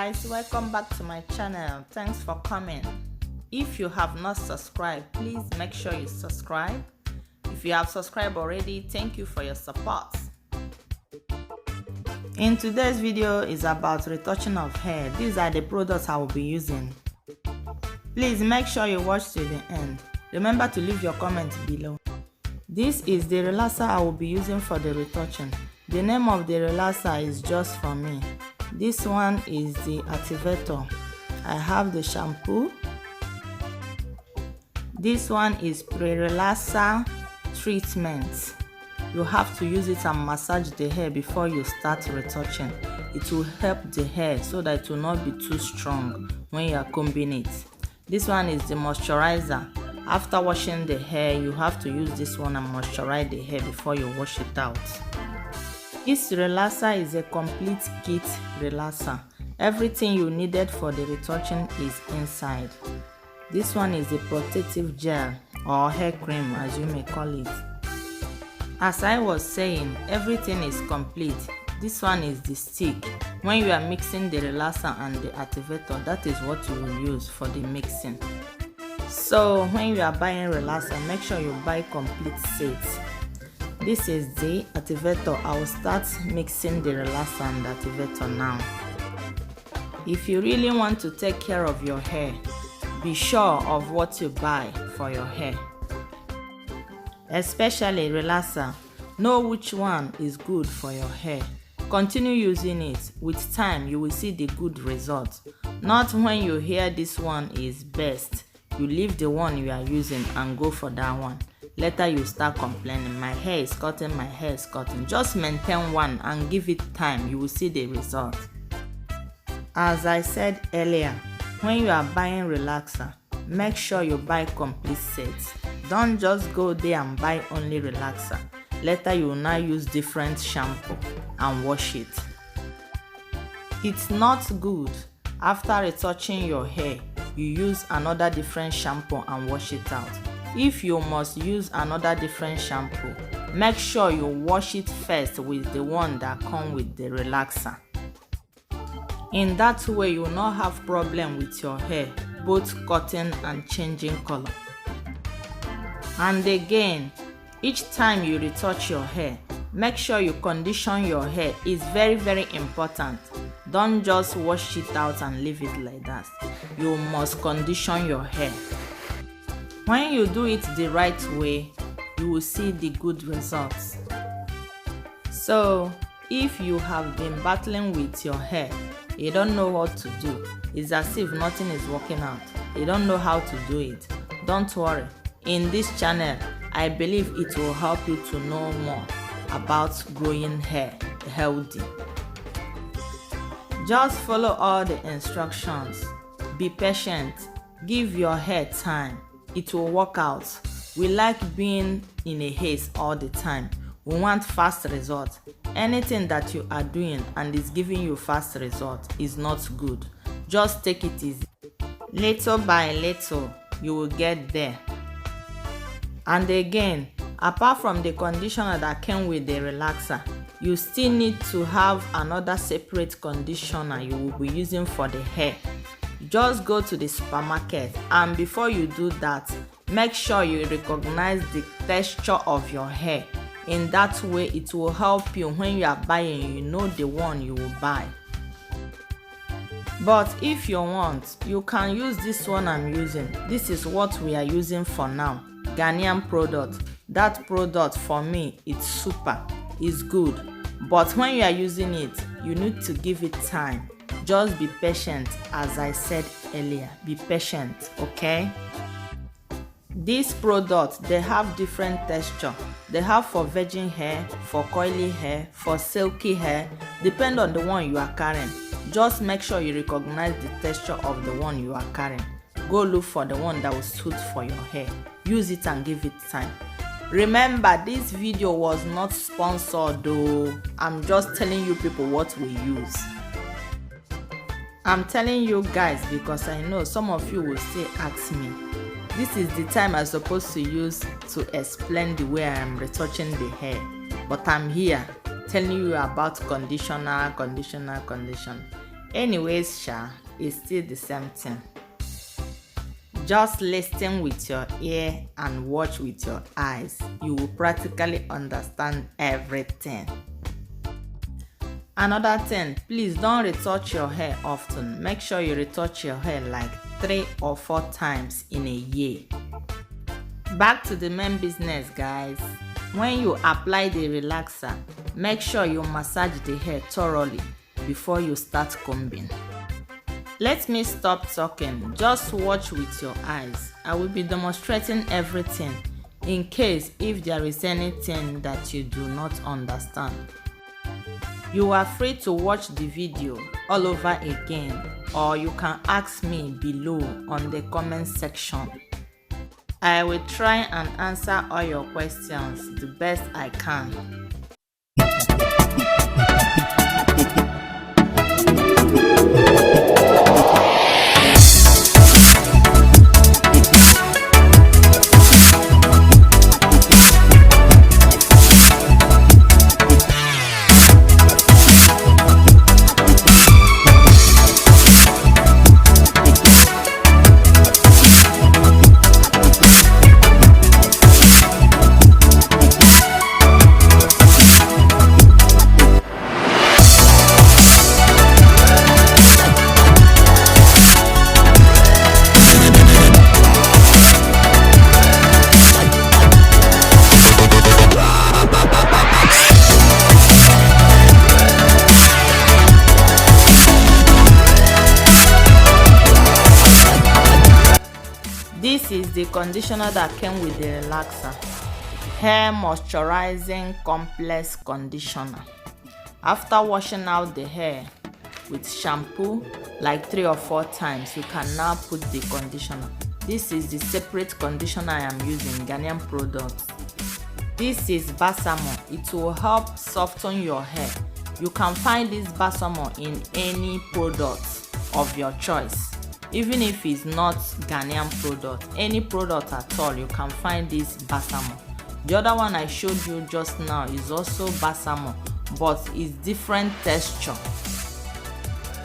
guys, welcome back to my channel. Thanks for coming. If you have not subscribed, please make sure you subscribe. If you have subscribed already, thank you for your support. In today's video is about retouching of hair. These are the products I will be using. Please make sure you watch till the end. Remember to leave your comments below. This is the relaxer I will be using for the retouching. The name of the relaxer is just for me. This one is the activator. I have the shampoo. This one is pre-relaxer treatment. You have to use it and massage the hair before you start retouching. It will help the hair so that it will not be too strong when you are combing it. This one is the moisturizer. After washing the hair, you have to use this one and moisturize the hair before you wash it out. This relaxer is a complete kit relaxer. Everything you needed for the retouching is inside. This one is a protective gel or hair cream as you may call it. As I was saying, everything is complete. This one is the stick. When you are mixing the relaxer and the activator, that is what you will use for the mixing. So when you are buying relaxer, make sure you buy complete sets. This is the activator. I will start mixing the relaxer and the activator now. If you really want to take care of your hair, be sure of what you buy for your hair. Especially relaxer. Know which one is good for your hair. Continue using it. With time, you will see the good result. Not when you hear this one is best, you leave the one you are using and go for that one. Later you start complaining, my hair is cutting, my hair is cutting. Just maintain one and give it time, you will see the result. As I said earlier, when you are buying relaxer, make sure you buy complete sets. Don't just go there and buy only relaxer. Later you will now use different shampoo and wash it. It's not good after retouching your hair, you use another different shampoo and wash it out. If you must use another different shampoo, make sure you wash it first with the one that comes with the relaxer. In that way, you will not have problem with your hair, both cutting and changing color. And again, each time you retouch your hair, make sure you condition your hair. It's very, very important. Don't just wash it out and leave it like that. You must condition your hair. When you do it the right way, you will see the good results. So, if you have been battling with your hair, you don't know what to do, it's as if nothing is working out, you don't know how to do it, don't worry. In this channel, I believe it will help you to know more about growing hair healthy. Just follow all the instructions. Be patient. Give your hair time. It will work out. We like being in a haste all the time. We want fast results. Anything that you are doing and is giving you fast results is not good. Just take it easy. Little by little, you will get there. And again, apart from the conditioner that came with the relaxer, you still need to have another separate conditioner you will be using for the hair. Just go to the supermarket, and before you do that, make sure you recognize the texture of your hair. In that way, it will help you when you are buying, you know the one you will buy. But if you want, you can use this one I'm using. This is what we are using for now. Garnier product. That product for me, it's super, it's good. But when you are using it, you need to give it time. Just be patient, as I said earlier. Be patient, okay? These products, they have different texture. They have for virgin hair, for coily hair, for silky hair. Depend on the one you are carrying. Just make sure you recognize the texture of the one you are carrying. Go look for the one that will suit for your hair. Use it and give it time. Remember, this video was not sponsored though. I'm just telling you people what we use. I'm telling you guys because I know some of you will still ask me. This is the time I'm supposed to use to explain the way I am retouching the hair. But I'm here telling you about conditioner. Anyways, it's still the same thing. Just listen with your ear and watch with your eyes. You will practically understand everything. Another thing, please don't retouch your hair often. Make sure you retouch your hair like 3 or 4 times in a year. Back to the main business, guys. When you apply the relaxer, make sure you massage the hair thoroughly before you start combing. Let me stop talking, just watch with your eyes. I will be demonstrating everything in case if there is anything that you do not understand. You are free to watch the video all over again, or you can ask me below on the comment section. I will try and answer all your questions the best I can. This is the conditioner that came with the relaxer. Hair moisturizing complex conditioner. After washing out the hair with shampoo like 3 or 4 times, you can now put the conditioner. This is the separate conditioner I am using, Garnier products. This is Balsamo. It will help soften your hair. You can find this Balsamo in any product of your choice. Even if it's not Garnier product, any product at all, you can find this Balsamo. The other one I showed you just now is also Balsamo, but it's different texture.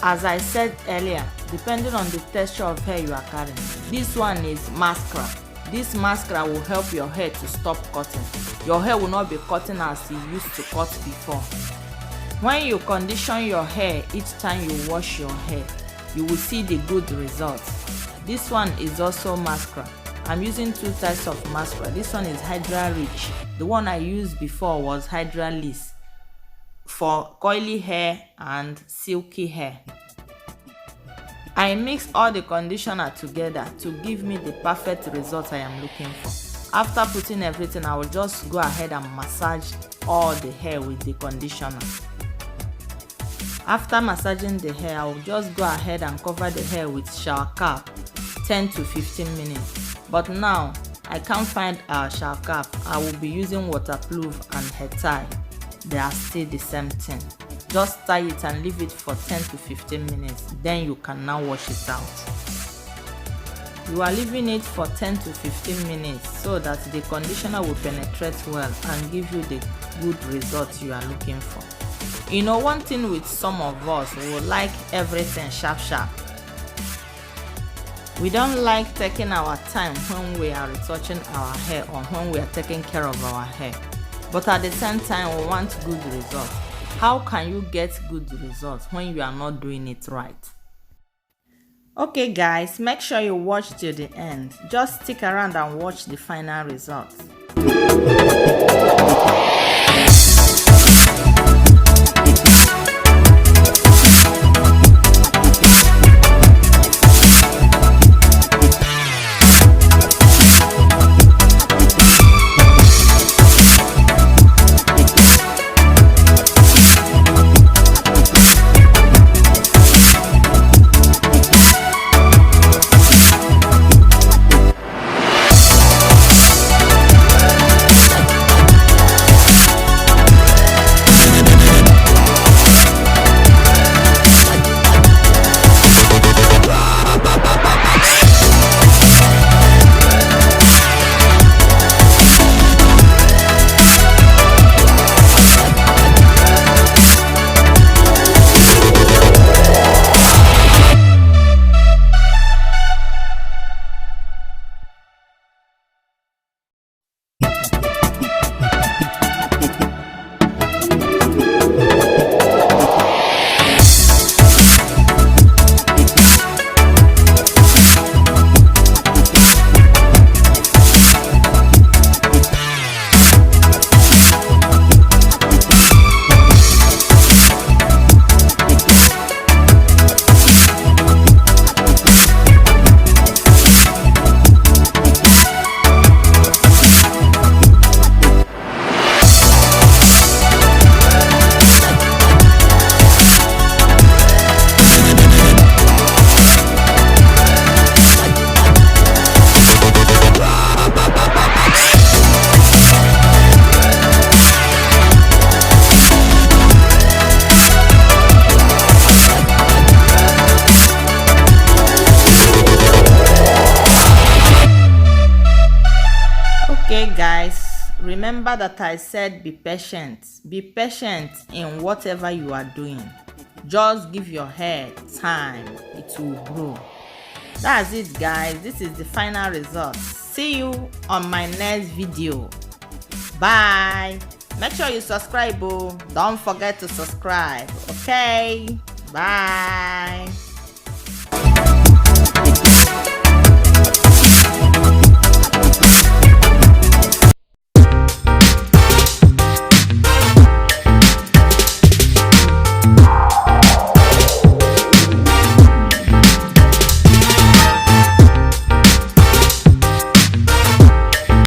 As I said earlier, depending on the texture of hair you are carrying, this one is Maschera. This Maschera will help your hair to stop cutting. Your hair will not be cutting as it used to cut before. When you condition your hair each time you wash your hair, you will see the good results. This one is also Maschera. I'm using 2 types of Maschera. This one is Hydra Ricci. The one I used before was Hydra Liss for coily hair and silky hair. I mix all the conditioner together to give me the perfect result I am looking for. After putting everything, I will just go ahead and massage all the hair with the conditioner. After massaging the hair, I will just go ahead and cover the hair with shower cap 10 to 15 minutes. But now I can't find our shower cap. I will be using waterproof and hair tie. They are still the same thing. Just tie it and leave it for 10 to 15 minutes. Then you can now wash it out. You are leaving it for 10 to 15 minutes so that the conditioner will penetrate well and give you the good results you are looking for. You know, one thing with some of us, we will like everything sharp. We don't like taking our time when we are retouching our hair or when we are taking care of our hair. But at the same time, we want good results. How can you get good results when you are not doing it right? Okay guys, make sure you watch till the end. Just stick around and watch the final results. remember that I said be patient. Be patient in whatever you are doing. Just give your hair time, it will grow. That's it, guys. This is the final result. See you on my next video. Bye. Make sure you subscribe. Don't forget to subscribe. Okay, bye.